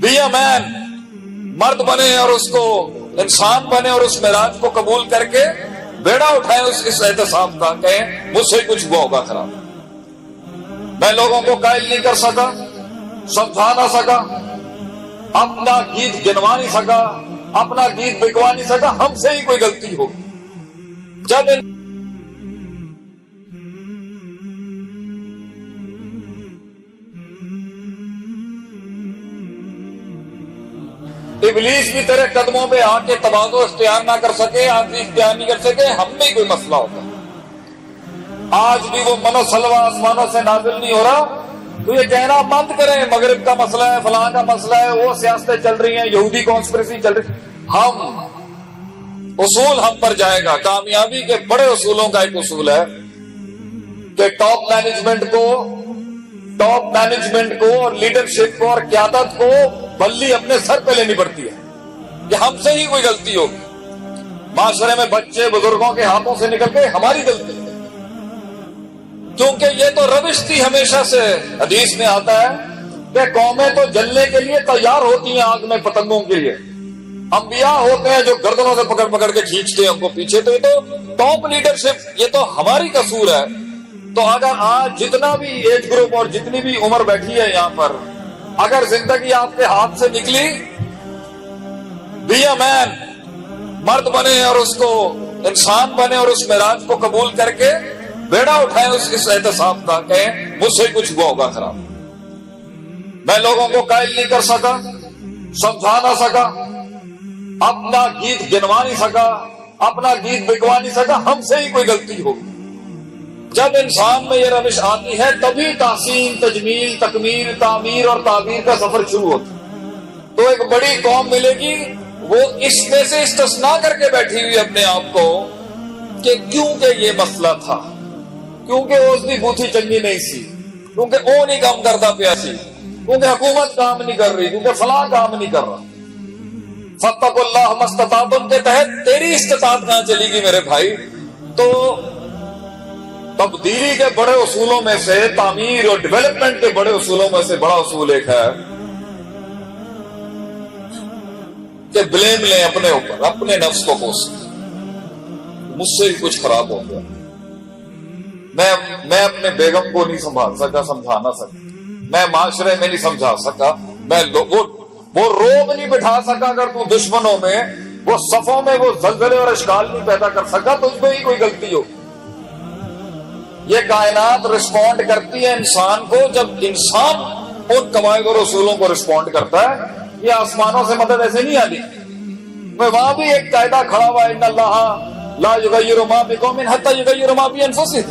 Be a man, मर्द बने और उसको इंसान बने और उस मिराज को कबूल करके बेड़ा उठाए इस एहतसाब का, कहें मुझसे कुछ हुआ होगा खराब। मैं लोगों को कायल नहीं कर सका, समझा ना सका, अपना गीत गिनवा नहीं सका, अपना गीत बिकवा नहीं सका, हमसे ही कोई गलती हो। जब इब्लीस भी तेरे कदमों पे आके तवाज़ो इख्तियार ना कर सके, आज़ी इख्तियार नहीं कर सके, हम में ही कोई मसला होगा। आज भी वो मनो सलवा आसमानों से नाजिल नहीं हो रहा, तो ये कहना बंद करें मगरिब का मसला है, फलां का मसला है, वो सियासतें चल रही हैं, यहूदी कॉन्स्पिरेसी चल रही। हम उसूल हम पर जाएगा। कामयाबी के बड़े उसूलों का एक उसूल है कि टॉप मैनेजमेंट को और लीडरशिप को और क़यादत को बल्ली अपने सर पे लेनी पड़ती है कि हमसे ही कोई गलती होगी। माशरे में बच्चे बुजुर्गों के हाथों से निकल के हमारी गलती है, क्योंकि ये तो रविश थी हमेशा से। हदीस में आता है कि कौमें तो जलने के लिए तैयार होती हैं आग में पतंगों के लिए, अंबिया होते हैं जो गर्दनों से पकड़ पकड़ के खींचते हैं उनको पीछे। तो ये तो टॉप लीडरशिप, ये तो हमारी कसूर है। तो अगर आज जितना भी एज ग्रुप और जितनी भी उम्र बैठी है यहाँ पर, अगर जिंदगी आपके हाथ से निकली, बी अ मैन, मर्द बने और उसको इंसान बने और उस मिराज को कबूल करके बेड़ा उठाए इस एहतसाब का, कहें मुझसे कुछ हुआ होगा खराब। मैं लोगों को कायल नहीं कर सका, समझा ना सका, अपना गीत गिनवा नहीं सका, अपना गीत बिकवा नहीं सका, हमसे ही कोई गलती होगी। जब इंसान में ये रविश आती है तभी तासीन, तजमील, तकमील, तामीर और ताबीर का सफर शुरू होता है। तो एक बड़ी कौम मिलेगी, वो इसमें से इस्तिस्ना करके बैठी हुई अपने आप को कि क्योंकि ये मसला था, क्योंकि उसकी बूथी चंगी नहीं सी, क्योंकि वो नहीं काम करता प्यासी, क्योंकि हुकूमत काम नहीं कर रही, क्योंकि फलां काम नहीं कर रहा। फत्तकुल्लाह मस्ततातुम के तहत तेरी इस्तिताअत कहां चलेगी मेरे भाई। तो तब्दीली के बड़े उसूलों में से, तामीर और डेवलपमेंट के बड़े उसूलों में से बड़ा उसूल एक है कि ब्लेम लें अपने ऊपर, अपने नफ्स को कोस, मुझसे ही कुछ खराब हो गया, मैं अपने बेगम को नहीं संभाल सका, समझा ना सका, मैं माशरे में नहीं समझा सका, मैं वो रोब नहीं बिठा सका। अगर तू दुश्मनों में, वो सफों में वो जलजले और अशकाल नहीं पैदा कर सका, तो उसमें ही कोई गलती हो। ये कायनात रिस्पॉन्ड करती है इंसान को जब इंसान उन कवायद और उसूलों को रिस्पॉन्ड करता है। ये आसमानों से मदद ऐसे नहीं आती। वहां भी एक कायदा खड़ा हुआ है, इन्नल्लाह ला युगय्यिरु मा बिकौमिन हत्ता युगय्यिरु मा बिअनफुसिहिम,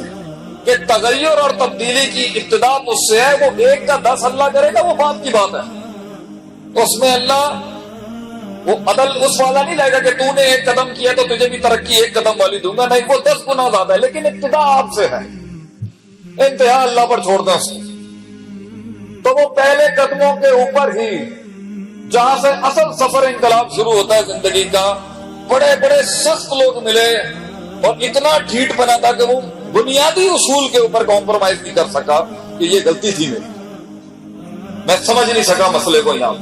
कि तगय्युर और तब्दीली की इब्तिदा उससे है। वो एक का 10 अल्लाह करेगा, वो बात की बात है। तो उसमें अल्लाह वो अदल उस वाला नहीं लाएगा कि तूने एक कदम किया तो तुझे भी तरक्की एक कदम वाली दूंगा, नहीं, वो 10 गुना ज्यादा है। लेकिन इब्तिदा आपसे है, इंतहा अल्लाह पर छोड़ दें उसको। तो वो पहले कदमों के ऊपर ही जहां से असल सफर इंकलाब शुरू होता है जिंदगी का, बड़े बड़े सख्त लोग मिले और इतना ढीठ बना था कि वो बुनियादी उसूल के ऊपर कॉम्प्रोमाइज नहीं कर सका कि ये गलती थी मेरी, मैं समझ नहीं सका मसले को। यहां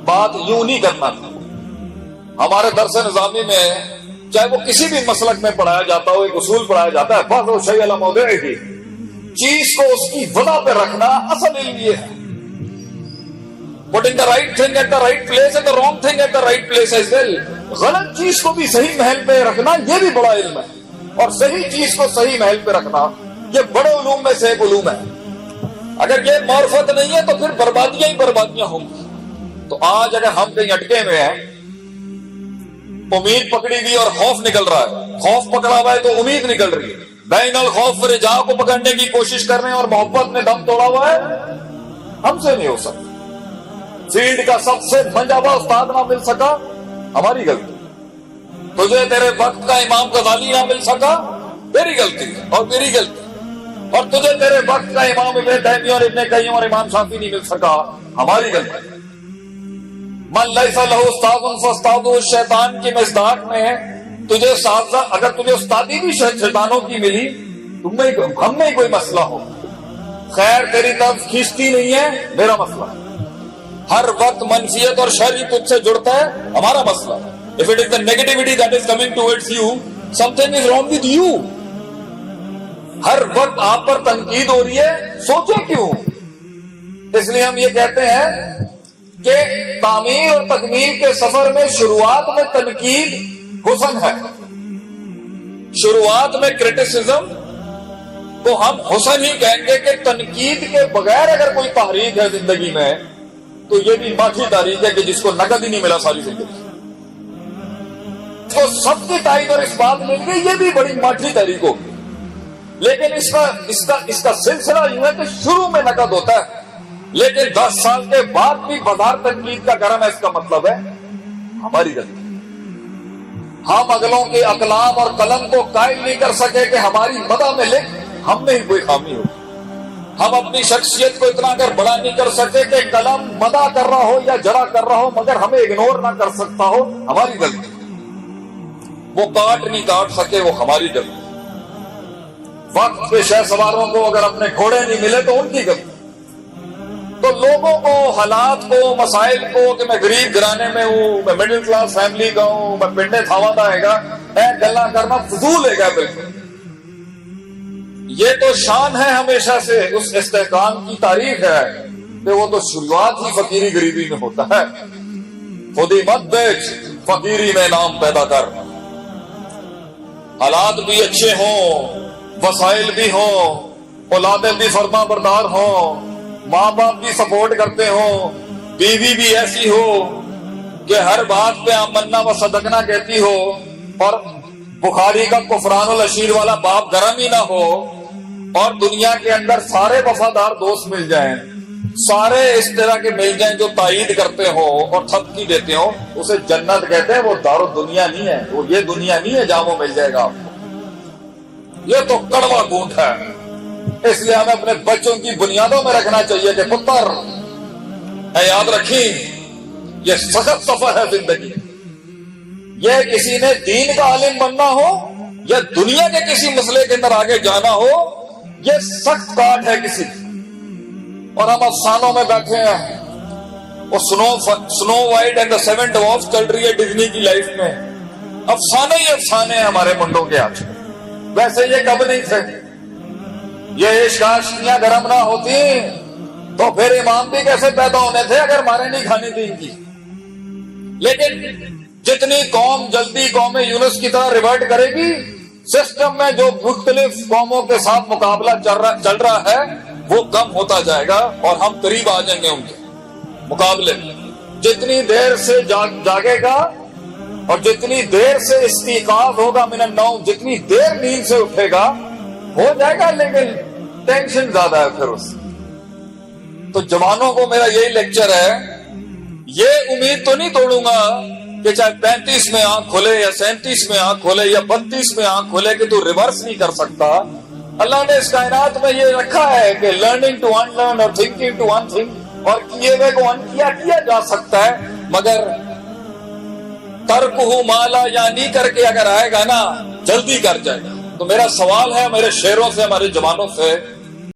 बात यूं नहीं करना था। हमारे दरस निजामी में चाहे वो किसी भी मसलक में पढ़ाया जाता हो, एक उसूल पढ़ाया जाता है, फाज़ो शै अला मौदिही, चीज को उसकी वजह पे रखना असल इल्म ये है। Putting the right thing at the right place and the wrong thing at the right place as well. गलत चीज को भी सही महल पे रखना ये भी बड़ा इल्म है, और सही चीज को सही महल पे रखना ये बड़े उलूम में से एक उलूम है। अगर ये मार्फत नहीं है तो फिर बर्बादियां ही बर्बादियां होंगी। तो आज अगर हम कहीं अटके हुए हैं, उम्मीद पकड़ी हुई और खौफ निकल रहा है, खौफ पकड़ा हुआ है तो उम्मीद निकल रही है, बैनल खौफ रिजा को पकड़ने की कोशिश कर रहे हैं और मोहब्बत ने दम तोड़ा हुआ है, हमसे नहीं हो सकता। फील्ड का सबसे मंजाबा उस्ताद ना मिल सका, हमारी गलती। तुझे तेरे वक्त का इमाम गजाली ना मिल सका, तेरी गलती और मेरी गलती। और तुझे तेरे वक्त का इमाम इब्न तैमिया और इब्न कय्यूम और इमाम शाफी नहीं मिल सका, हमारी गलती। मन लैसा लहू उस्तादुन फउस्तादुहु शैतान की मिसदाक में तुझे अगर तुझे उस्तादी भी शैतानों की मिली, हम में कोई मसला हो, खैर तेरी तरफ खींचती नहीं है, मेरा मसला। ہر وقت منفیت اور شر ہی تجھ سے جڑتا ہے، ہمارا مسئلہ. If it is the negativity that is coming towards you, something is wrong with you. ہر وقت آپ پر تنقید ہو رہی ہے، سوچیں کیوں؟ اس لیے ہم یہ کہتے ہیں کہ تعمیر اور تکمیل کے سفر میں شروعات میں تنقید حسن ہے، شروعات میں کرٹیسزم کو ہم حسن ہی کہیں گے کہ تنقید کے بغیر اگر کوئی تحریک ہے زندگی میں تو یہ بھی ماٹھی تحریک ہے کہ جس کو نقد ہی نہیں ملا ساری زندگی، تو سب کی تائید اور اس بات مل گئی، یہ بھی بڑی ماٹھی تحریک ہوگی. لیکن اس کا سلسلہ یوں ہے کہ شروع میں نقد ہوتا ہے، لیکن 10 سال کے بعد بھی بازار تنقید کا گرم ہے. اس کا مطلب ہے ہماری غلطی. ہم اگلوں کے اقلام اور قلم کو قائل نہیں کر سکے کہ ہماری مدح میں لکھ ہم میں ہی کوئی خامی ہو. ہم اپنی شخصیت کو اتنا کر بڑا نہیں کر سکے کہ قلم مدح کر رہا ہو یا جرح کر رہا ہو مگر ہمیں اگنور نہ کر سکتا ہو، ہماری غلطی. وہ کاٹ نہیں کاٹ سکے، وہ ہماری غلطی. وقت پہ شہ سواروں کو اگر اپنے گھوڑے نہیں ملے تو ان کی غلطی. تو لوگوں کو، حالات کو، مسائل کو کہ میں غریب گھرانے میں ہوں، میں مڈل کلاس فیملی کا ہوں، میں پنڈے تھاوا دا ہے گا، گلا کرنا فضول ہے گا. بالکل یہ تو شان ہے ہمیشہ سے اس استحکام کی تاریخ ہے کہ وہ تو شروعات ہی فقیری غریبی میں ہوتا ہے. خود ہی مت بیچ، فقیری میں نام پیدا کر. حالات بھی اچھے ہوں، وسائل بھی ہوں، اولادیں بھی فرما بردار ہوں، ماں باپ بھی سپورٹ کرتے ہوں، بیوی بھی ایسی ہو کہ ہر بات پہ آمنا و صدقنا کہتی ہو، اور بخاری کا کفران الاشیر والا باپ گرم ہی نہ ہو، اور دنیا کے اندر سارے وفادار دوست مل جائیں، سارے اس طرح کے مل جائیں جو تائید کرتے ہو اور تھپکی دیتے ہو، اسے جنت کہتے ہیں. وہ دار الدنیا نہیں ہے، وہ یہ دنیا نہیں ہے جہاں وہ مل جائے گا آپ کو. یہ تو کڑوا گونٹ ہے. اس لیے ہمیں اپنے بچوں کی بنیادوں میں رکھنا چاہیے کہ پتر یاد رکھیں یہ سخت سفر ہے زندگی. یہ کسی نے دین کا عالم بننا ہو یا دنیا کے کسی مسئلے کے اندر آگے جانا ہو، یہ سخت کاٹ ہے کسی. اور ہم افسانوں میں بیٹھے ہیں، وہ سنو وائٹ اینڈ دا 7 ڈوارفز چل رہی ہے ڈزنی کی لائف میں. افسانے ہی افسانے ہیں ہمارے منڈوں کے آج. ویسے یہ کب نہیں تھے. یہ عشق عاشقیاں گرم نہ ہوتی تو پھر امام بھی کیسے پیدا ہونے تھے اگر مارے نہیں کھانی تھی ان کی. لیکن جتنی قوم جلدی قوم یونس کی طرح ریورٹ کرے گی، سسٹم میں جو مختلف قوموں کے ساتھ مقابلہ چل رہا ہے وہ کم ہوتا جائے گا اور ہم قریب آ جائیں گے ان کے مقابلے. جتنی دیر سے جاگے گا اور جتنی دیر سے استيقاظ ہوگا من النوم، جتنی دیر نیند سے اٹھے گا ہو جائے گا، لیکن ٹینشن زیادہ ہے پھر اس. تو جوانوں کو میرا یہی لیکچر ہے، یہ امید تو نہیں توڑوں گا کہ چاہے 35 میں آنکھ کھولے یا 37 میں آنکھ کھولے یا 32 میں آنکھ کھولے کہ تو ریورس نہیں کر سکتا. اللہ نے اس کائنات میں یہ رکھا ہے کہ لرننگ ٹو ان لرن اور تھنکنگ ٹو ان تھنک، اور کیے ہوئے کو ان کیا جا سکتا ہے، مگر ترکہ مالا یعنی کر کے اگر آئے گا نا جلدی کر جائے گا. تو میرا سوال ہے میرے شیروں سے، ہمارے جوانوں سے